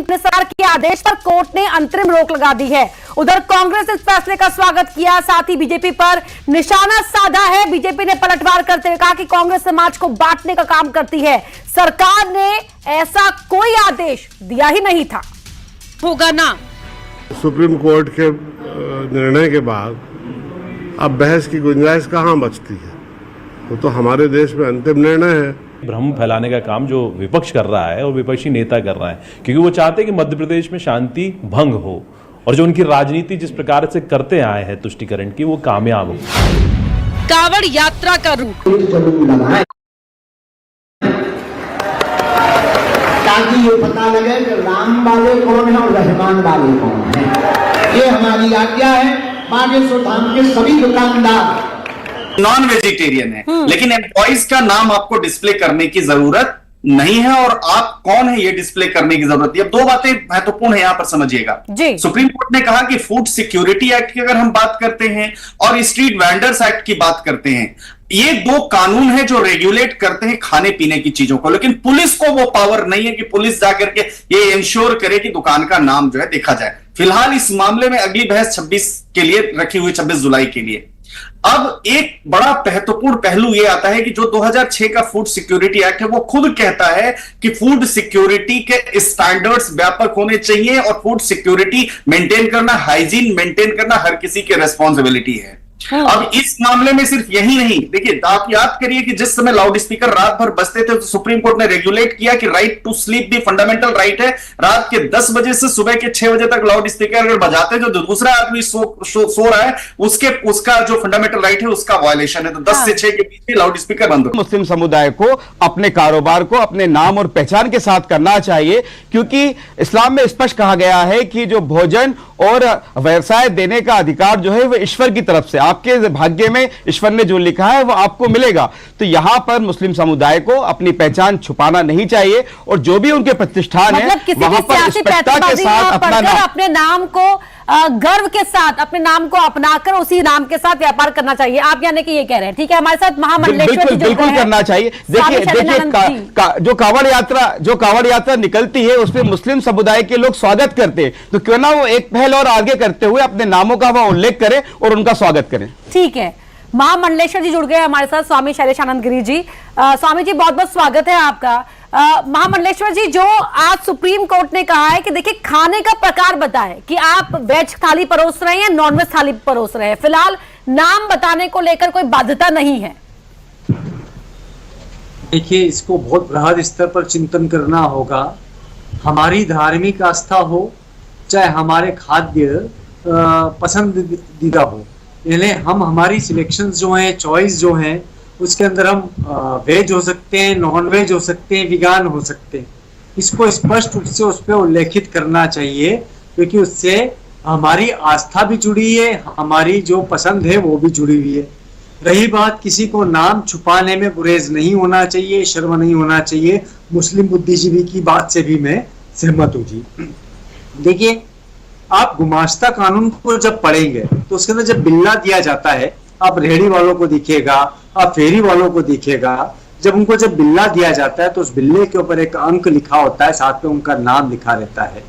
सरकार के आदेश पर कोर्ट ने अंतरिम रोक लगा दी है। उधर कांग्रेस इस फैसले का स्वागत किया, साथ ही बीजेपी पर निशाना साधा है। बीजेपी ने पलटवार करते हुए कहा कि कांग्रेस समाज को बांटने का काम करती है। सरकार ने ऐसा कोई आदेश दिया ही नहीं था। होगा ना। सुप्रीम कोर्ट के निर्णय के बाद अब बहस की गुंजाइश कहां बचती है? वो तो हमारे देश में अंतिम निर्णय है। भ्रम फैलाने का काम जो विपक्ष कर रहा है और विपक्षी नेता कर रहा है, क्योंकि वो चाहते हैं कि मध्य प्रदेश में शांति भंग हो और जो उनकी राजनीति जिस प्रकार से करते आए हैं तुष्टिकरण की, वो कामयाब हो। कांवड़ यात्रा का रूट ताकि ये पता लगे कि राम वाले कौन है और रहमान वाले कौन है। ये हमारी आज्ञा है। बागेश्वर धाम के सभी दुकानदार नॉन वेजिटेरियन है, लेकिन एम्प्लॉइज का नाम आपको डिस्प्ले करने की जरूरत नहीं है और आप कौन है ये डिस्प्ले करने की जरूरत है। अब दो बातें महत्वपूर्ण है यहां पर, समझिएगा। सुप्रीम कोर्ट ने कहा कि फूड सिक्योरिटी एक्ट की अगर हम बात करते हैं और स्ट्रीट वेंडर्स एक्ट की बात करते हैं, ये दो कानून है जो रेगुलेट करते हैं खाने पीने की चीजों को, लेकिन पुलिस को वो पावर नहीं है कि पुलिस जाकर के ये इंश्योर करे कि दुकान का नाम जो है देखा जाए। फिलहाल इस मामले में अगली बहस 26 के लिए रखी हुई, 26 जुलाई के लिए। अब एक बड़ा महत्वपूर्ण पहलू यह आता है कि जो 2006 का फूड सिक्योरिटी एक्ट है वो खुद कहता है कि फूड सिक्योरिटी के स्टैंडर्ड्स व्यापक होने चाहिए और फूड सिक्योरिटी मेंटेन करना, हाइजीन मेंटेन करना हर किसी की रिस्पॉन्सिबिलिटी है। अब इस मामले में सिर्फ यही नहीं, देखिए आप याद करिए कि जिस समय लाउड स्पीकर रात भर बजते थे तो सुप्रीम कोर्ट ने रेगुलेट किया कि राइट टू स्लीप भी फंडामेंटल राइट है। रात के 10 बजे से सुबह के 6 बजे तक लाउड स्पीकर अगर बजाते जो दूसरा आदमी सो रहा है उसका जो फंडामेंटल राइट है उसका वायलेशन है। तो 10 से 6 के बीच में लाउड स्पीकर बंद हो। मुस्लिम समुदाय को अपने कारोबार को अपने नाम और पहचान के साथ करना चाहिए, क्योंकि इस्लाम में स्पष्ट कहा गया है कि जो भोजन और व्यवसाय देने का अधिकार जो है वो ईश्वर की तरफ से, आपके भाग्य में ईश्वर ने जो लिखा है वो आपको मिलेगा। तो यहां पर मुस्लिम समुदाय को अपनी पहचान छुपाना नहीं चाहिए और जो भी उनके प्रतिष्ठान है वहां पर स्पष्टता के साथ अपने नाम को गर्व के साथ अपने नाम को अपनाकर उसी नाम के साथ व्यापार करना चाहिए। आप यानी कि ये कह रहे हैं, ठीक है। हमारे साथ महामंडलेश्वर जी बिल्कुल करना चाहिए। देखिए जो कांवड़ यात्रा निकलती है उसमें मुस्लिम समुदाय के लोग स्वागत करते हैं, तो क्यों ना वो एक पहल और आगे करते हुए अपने नामों का वह उल्लेख करें और उनका स्वागत करें। ठीक है, महामंडलेश्वर जी जुड़ गए हमारे साथ, स्वामी शैलेशानंद गिरी जी। स्वामी जी बहुत बहुत स्वागत है आपका। महामंडलेश्वर जी, जो आज सुप्रीम कोर्ट ने कहा है कि देखिए खाने का प्रकार बताएं कि आप वेज थाली परोस रहे हैं या नॉन वेज थाली परोस रहे हैं, फिलहाल नाम बताने को लेकर कोई बाध्यता नहीं है। देखिए, इसको बहुत बृहद स्तर पर चिंतन करना होगा। हमारी धार्मिक आस्था हो चाहे हमारे खाद्य पसंदीदा हो, यानी हम हमारी सिलेक्शंस जो हैं, चॉइस जो हैं, उसके अंदर हम वेज हो सकते हैं, नॉन वेज हो सकते हैं, विगान हो सकते हैं। इसको स्पष्ट रूप से उस पर उल्लेखित करना चाहिए, क्योंकि उससे हमारी आस्था भी जुड़ी है, हमारी जो पसंद है वो भी जुड़ी हुई है। रही बात, किसी को नाम छुपाने में गुरेज नहीं होना चाहिए, शर्म नहीं होना चाहिए। मुस्लिम बुद्धिजीवी की बात से भी मैं सहमत हूँ जी। देखिए, आप गुमाश्ता कानून को जब पढ़ेंगे तो उसके अंदर जब बिल्ला दिया जाता है, आप रेहड़ी वालों को दिखेगा, आप फेरी वालों को दिखेगा, जब उनको जब बिल्ला दिया जाता है तो उस बिल्ले के ऊपर एक अंक लिखा होता है, साथ में उनका नाम लिखा रहता है।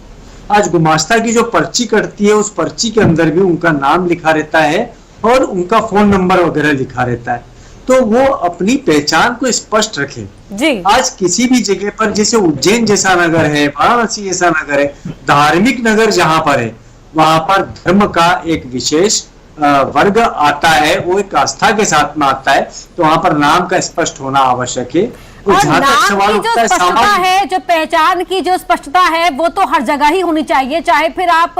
आज गुमाश्ता की जो पर्ची कटती है उस पर्ची के अंदर भी उनका नाम लिखा रहता है और उनका फोन नंबर वगैरह लिखा रहता है, तो वो अपनी पहचान को स्पष्ट रखें जी। आज किसी भी जगह पर, जैसे उज्जैन जैसा नगर है, वाराणसी जैसा नगर है, धार्मिक नगर जहां पर है, वहां पर धर्म का एक विशेष वर्ग आता है, वो एक आस्था के साथ में आता है, तो वहां पर नाम का स्पष्ट होना आवश्यक है। और नाम की जो स्पष्टता है, जो पहचान की जो स्पष्टता है, वो तो हर जगह ही होनी चाहिए, चाहे फिर आप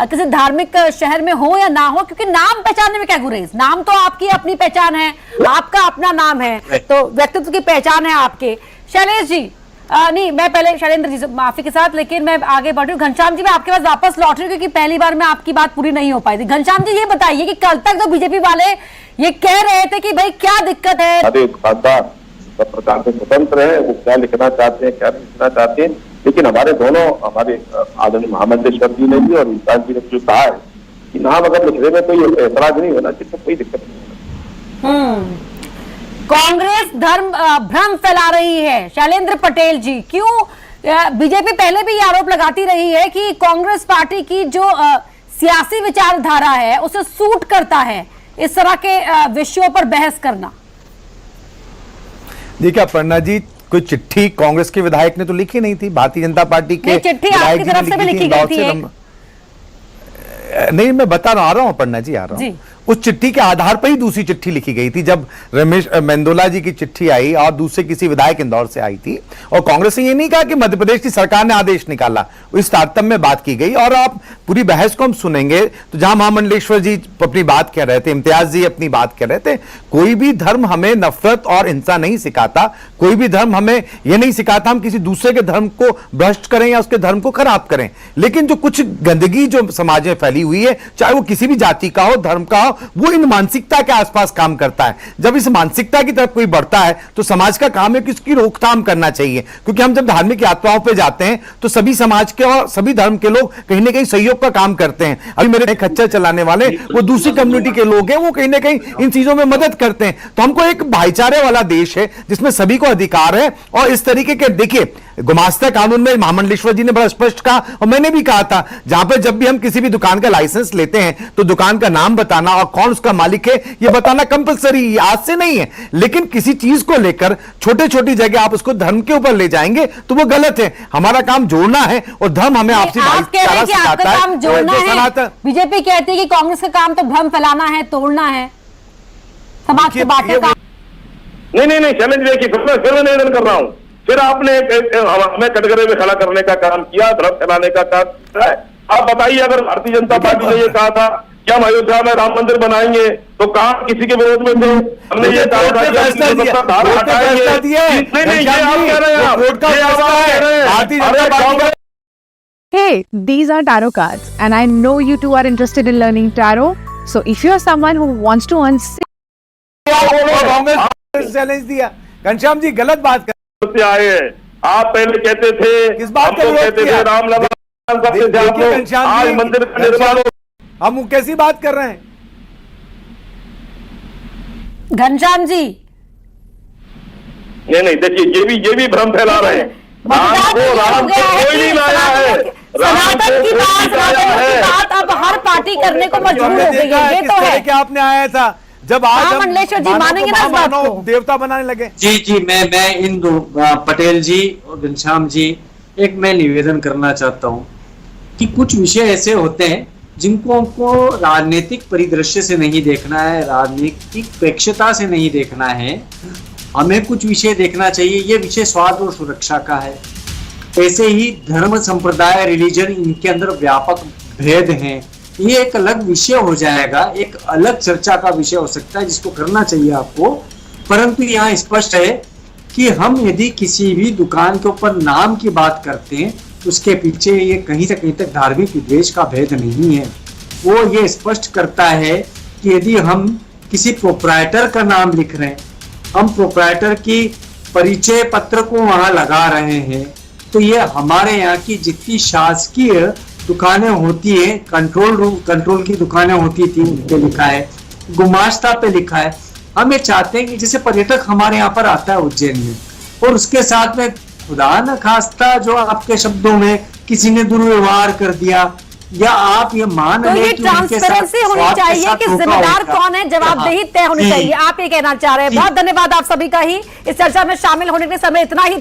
किसी धार्मिक शहर में हो या ना हो, क्योंकि नाम पहचानने में क्या गुरेज। नाम तो आपकी अपनी पहचान है, आपका अपना नाम है, तो व्यक्तित्व की पहचान है आपके। शैलेश जी, नहीं, मैं पहले शैलेंद्र जी से माफी के साथ, लेकिन मैं आगे बढ़ रही हूँ। घनश्याम जी, मैं आपके पास वापस लौट रही हूँ क्योंकि पहली बार में आपकी बात पूरी नहीं हो पाई थी। घनश्याम जी, ये बताइए कि कल तक तो बीजेपी वाले ये कह रहे थे कि भाई क्या दिक्कत है, सब प्रकार से स्वतंत्र है, वो क्या लिखना चाहते हैं क्या नहीं लिखना चाहते हैं, लेकिन हमारे आदरणीय महामंडलेश्वर जी ने भी और विशाल जी ने जो कहा है कि नाम अगर लिखने में कोई ऐतराज नहीं होना चाहिए तो कोई दिक्कत नहीं होना। कांग्रेस भ्रम फैला रही है। शैलेंद्र पटेल जी, क्यों बीजेपी पहले भी ये आरोप लगाती रही है कि कांग्रेस पार्टी की जो सियासी विचारधारा है उसे सूट करता है इस तरह के विषयों पर बहस करना। देखिए अपर्णा जी, कोई चिट्ठी कांग्रेस के विधायक ने तो लिखी नहीं थी, भारतीय जनता पार्टी के चिट्ठी आपकी तरफ से भी लिखी गई थी। नहीं, मैं बता रहा हूं अपर्णा जी, आ रहा हूं। उस चिट्ठी के आधार पर ही दूसरी चिट्ठी लिखी गई थी। जब रमेश मेंदोला जी की चिट्ठी आई और दूसरे किसी विधायक इंदौर से आई थी, और कांग्रेस ने ये नहीं कहा कि मध्य प्रदेश की सरकार ने आदेश निकाला, इस तारतम्य में बात की गई। और आप पूरी बहस को हम सुनेंगे तो जहां महामंडलेश्वर जी अपनी बात कह रहे थे, इम्तियाज जी अपनी बात कह रहे थे, कोई भी धर्म हमें नफरत और हिंसा नहीं सिखाता, कोई भी धर्म हमें यह नहीं सिखाता हम किसी दूसरे के धर्म को भ्रष्ट करें या उसके धर्म को खराब करें। लेकिन जो कुछ गंदगी जो समाज में फैली हुई है, चाहे वो किसी भी जाति का हो, धर्म का हो, वो इन मानसिकता के आसपास काम करता है। जब इस मानसिकता की तरफ कोई बढ़ता है तो समाज का काम है कि उसकी रोकथाम करना चाहिए। क्योंकि हम जब धार्मिक यात्राओं पे जाते हैं तो सभी समाज के और सभी धर्म के लोग कहीं ना कहीं सहयोग का काम करते हैं। अभी मेरे खच्चर चलाने वाले वो दूसरी कम्युनिटी के लोग हैं, वो कहीं ना कहीं इन चीजों में मदद करते हैं। तो हमको एक भाईचारे वाला देश है जिसमें सभी को अधिकार है। और इस तरीके के देखिए गुमास्ता कानून में महामंडलेश्वर जी ने बड़ा स्पष्ट कहा, और मैंने भी कहा था, जहां पर जब भी हम किसी भी दुकान का लाइसेंस लेते हैं तो दुकान का नाम बताना और कौन उसका मालिक है ये बताना कंपलसरी, आज से नहीं है। लेकिन किसी चीज को लेकर छोटे छोटी जगह आप उसको धर्म के ऊपर ले जाएंगे तो वो गलत है। हमारा काम जोड़ना है और धर्म हमें आपसी भाईचारा सिखाता है। बीजेपी कहती है कि कांग्रेस का काम तो भ्रम फैलाना है, तोड़ना है, समाज की बातें। नहीं चैलेंज देखिए, फिर मैं निवेदन कर रहा हूं, फिर आपने हमें कटघरे में खड़ा करने का काम किया, धर्म फैलाने का काम किया। आप बताइए, अगर भारतीय जनता पार्टी ने ये कहा था कि हम अयोध्या में राम मंदिर बनाएंगे तो कहा किसी के विरोध में थे? हमने ये कहा था कि Hey, these are tarot cards and I know you two are interested in learning tarot. So if you are someone who wants to earn challenge दिया, घनश्याम जी गलत बात कर आए हैं। आप पहले कहते थे, किस बात का कहते थे रामलला आज मंदिर का निर्माण, हम कैसी बात कर रहे हैं घनश्याम जी? नहीं देखिए, ये भी भ्रम फैला रहे हैं। राम को कोई नहीं लाया है, सनातन की बात अब हर पार्टी करने को मजबूर हो गई है। ये तो है कि आपने आया था जब आज मंडलेश्वर जी मानेंगे ना इस बात को, देवता बनाने लगे। जी मैं इन दो पटेल जी और घनश्याम जी, एक मैं निवेदन करना चाहता हूं कि कुछ विषय ऐसे होते हैं जिनको हमको राजनीतिक परिदृश्य से नहीं देखना है, राजनीतिक प्रेक्षता से नहीं देखना है। हमें कुछ विषय देखना चाहिए। ये विषय स्वास्थ्य और सुरक्षा का है। ऐसे ही धर्म, संप्रदाय, रिलीजन, इनके अंदर व्यापक भेद हैं। ये एक अलग विषय हो जाएगा, एक अलग चर्चा का विषय हो सकता है जिसको करना चाहिए आपको। परंतु यहाँ स्पष्ट है कि हम यदि किसी भी दुकान के ऊपर नाम की बात करते हैं उसके पीछे ये कहीं से कहीं तक धार्मिक विद्वेष का भेद नहीं है। वो ये स्पष्ट करता है कि यदि हम किसी प्रोप्राइटर का नाम लिख रहे हैं, हम प्रोप्राइटर की परिचय पत्र को वहां लगा रहे हैं, तो ये हमारे यहाँ की जितनी शासकीय दुकानें होती है, कंट्रोल की दुकानें होती थी, उन पे लिखा है, गुमाश्ता पे लिखा है। हम ये चाहते हैं कि जैसे पर्यटक हमारे यहाँ पर आता है उज्जैन में, और उसके साथ में खुदा न खास्ता जो आपके शब्दों में किसी ने दुर्व्यवहार कर दिया, या आप ये मान तो ये ट्रांसपेरेंसी होनी चाहिए कि जिम्मेदार कौन है, जवाबदेही तय होनी चाहिए। आप ये कहना चाह रहे हैं। बहुत धन्यवाद आप सभी का ही इस चर्चा में शामिल होने के लिए। समय इतना ही